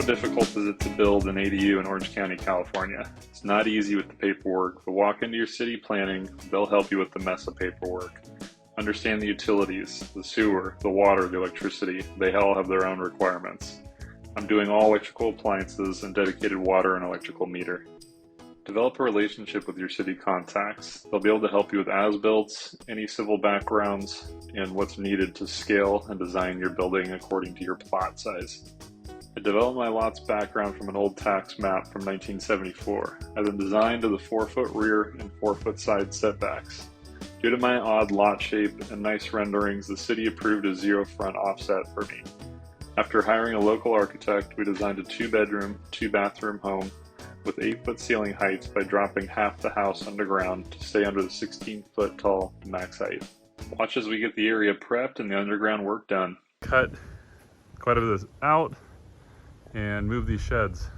How difficult is it to build an ADU in Orange County, California? It's not easy with the paperwork, but walk into your city planning, they'll help you with the mess of paperwork. Understand the utilities, the sewer, the water, the electricity, they all have their own requirements. I'm doing all electrical appliances and dedicated water and electrical meter. Develop a relationship with your city contacts. They'll be able to help you with as-builts, any civil backgrounds, and what's needed to scale and design your building according to your plot size. I developed my lot's background from an old tax map from 1974. I then designed to the 4-foot rear and 4-foot side setbacks. Due to my odd lot shape and nice renderings, the city approved a 0 front offset for me. After hiring a local architect, we designed a 2-bedroom, 2-bathroom home with 8-foot ceiling heights by dropping half the house underground to stay under the 16-foot tall max height. Watch as we get the area prepped and the underground work done. Cut quite a bit of this out and move these sheds.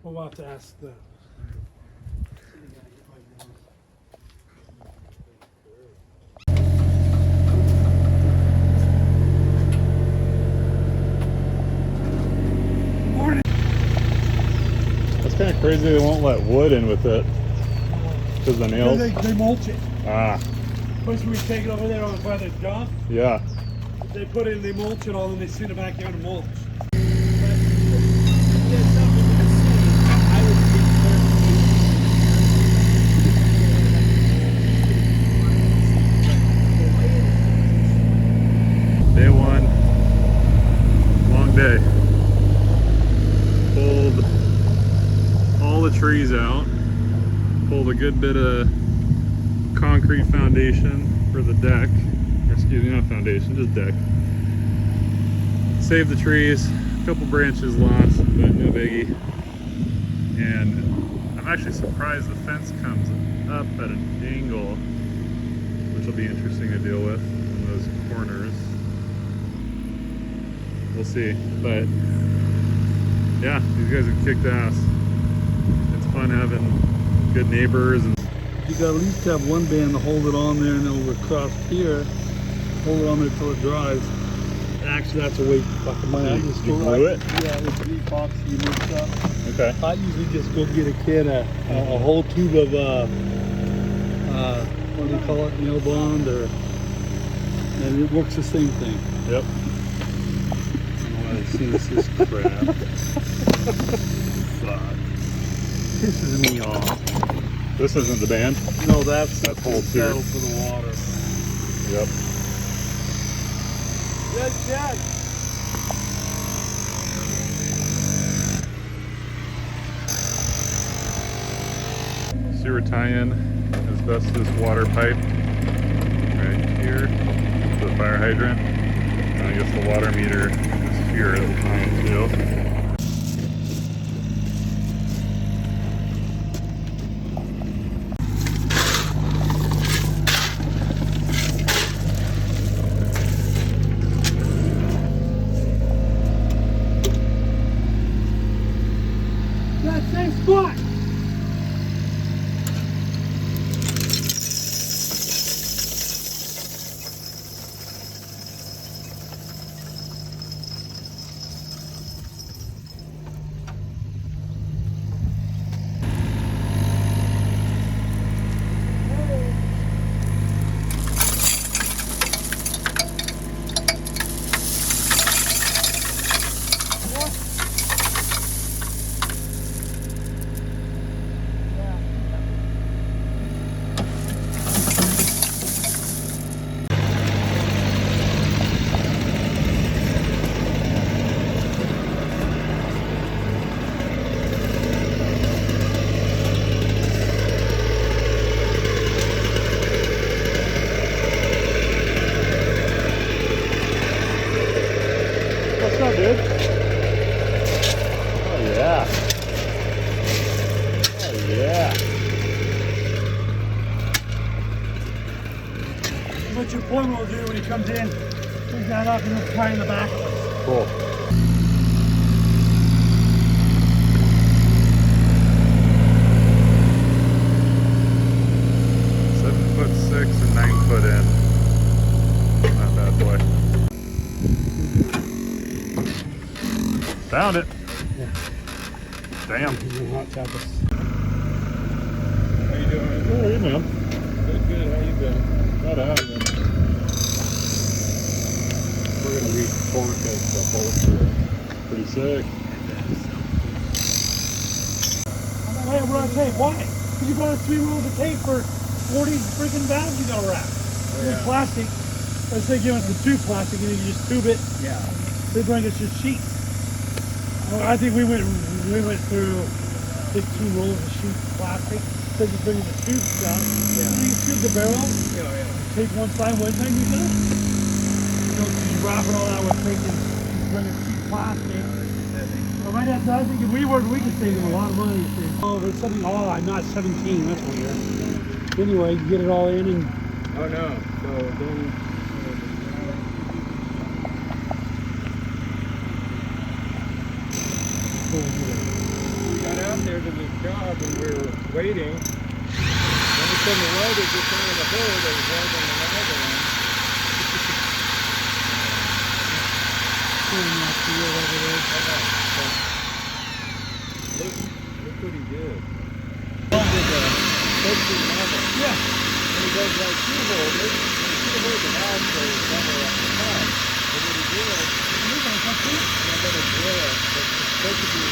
We'll have to ask the morning. That's kind of crazy they won't let wood in with it because of the nails. They mulch it. Ah. Once we take it over there on by the dump, Yeah. they put it, they mulch it all, and they sit in the backyard and mulch. Day one, long day. Pulled all the trees out, pulled a good bit of concrete foundation for the deck, or excuse me, not foundation, just deck. Saved the trees, a couple branches lost, but no biggie. And I'm actually surprised the fence comes up at an angle, which will be interesting to deal with in those corners. We'll see, but yeah, these guys have kicked ass. It's fun having good neighbors. And You got at least have one band to hold it on there, and then over across here, hold it on there till it dries. And actually, that's a waste of fucking money. I just you glue it? Yeah, it's epoxy mixed up. okay. I usually just go get a kid a whole tube of what do you call it, nail bond, or and it works the same thing. Yep. I've seen this crap. Fuck. Pisses me off. This isn't the band? No, that's whole settle for the water. Yep. Good check. Sewer tie-in, asbestos water pipe right here to the fire hydrant. And I guess the water meter is here at the time too. That same spot. What's up, dude? Oh, yeah. foreman will do when he comes in. Pick that up and then tie in the back of us. Cool. .6 and 9 foot in. Not bad, boy. Found it. Yeah. Damn. Hot tapas. How you doing? How are you, man? Good, good. How you been? Not out, man. We're gonna re-torque it the bolt here. Pretty sick. Hey, we're on tape. Why? Because you bought us 3 rolls of tape for 40 freaking valves you gotta wrap. Yeah. Plastic. Let's say give us the tube plastic and then you just tube it. Yeah. They bring us just sheet. I think we went through 15 rolls of sheet plastic. So you bring the tube stuff. Yeah. You tube the barrel. Yeah, yeah. Take one side one time you're done. You don't just wrap it all out with freaking bring a sheet plastic. Well, right after I think if we were, we could save them a lot of money. Oh, there's something. Oh, I'm not 17. That's weird. Anyway, you get it all in and. Oh no. So then. We got out there to this job and we were waiting. Then we couldn't weld it just into the hole. They was welding another one. Look what he did. Yeah. And he goes like 2 holders, and he should have hold the valve so it was somewhere up the top. But what he did, I'm gonna drill it, but it's supposed to be,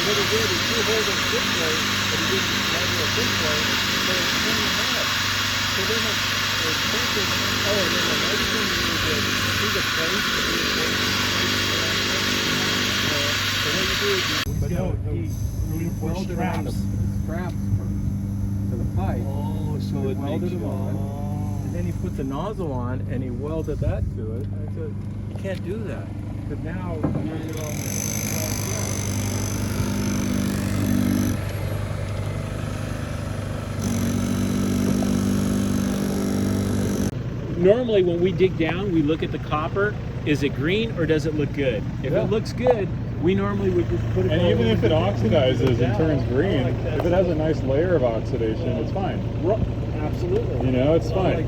what he did, he 2 holders this way, but he didn't measure it this way, so it's turning up. So then it's thinking, oh, and then the next thing you did, see the place that you put so what you do is you, but no, he welded around the straps to the pipe. Oh, so it Welded makes them you. on, and then he put the nozzle on and he welded that to it. I said, you can't do that. But now, normally when we dig down, we look at the copper. Is it green or does it look good? If it looks good, we normally would just put it. And even if it oxidizes and turns green, like that. if it has a nice layer of oxidation, it's fine. Absolutely. You know, it's fine.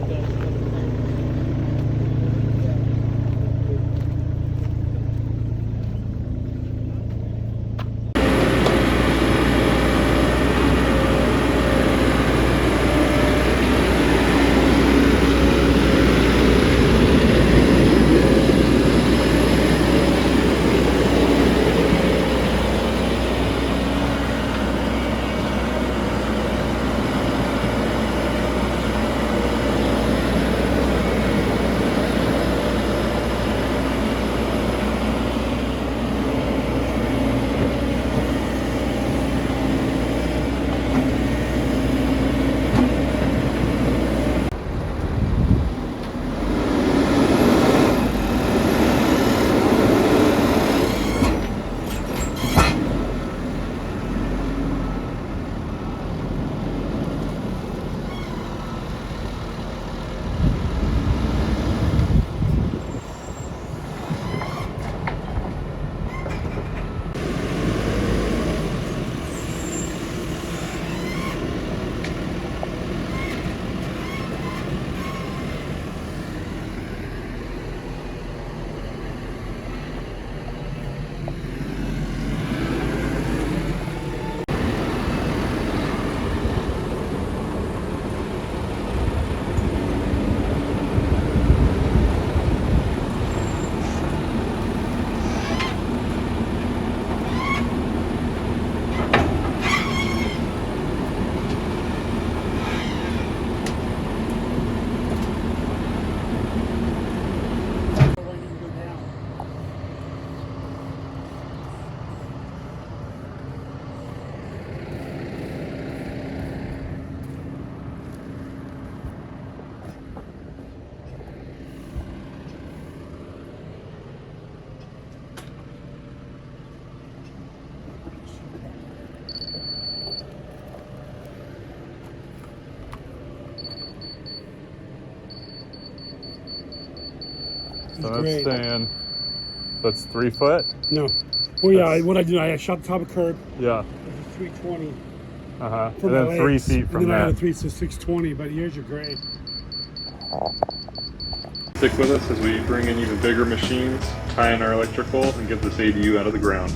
So that's Great. staying. So that's 3 foot? No. Well, yeah, what I did, I shot the top of curb. Yeah. This is 320. Uh-huh. For And my then 3 legs. feet from and then I that. had a 3, so 620, but here's your grade. Stick with us as we bring in even bigger machines, tie in our electrical, and get this ADU out of the ground.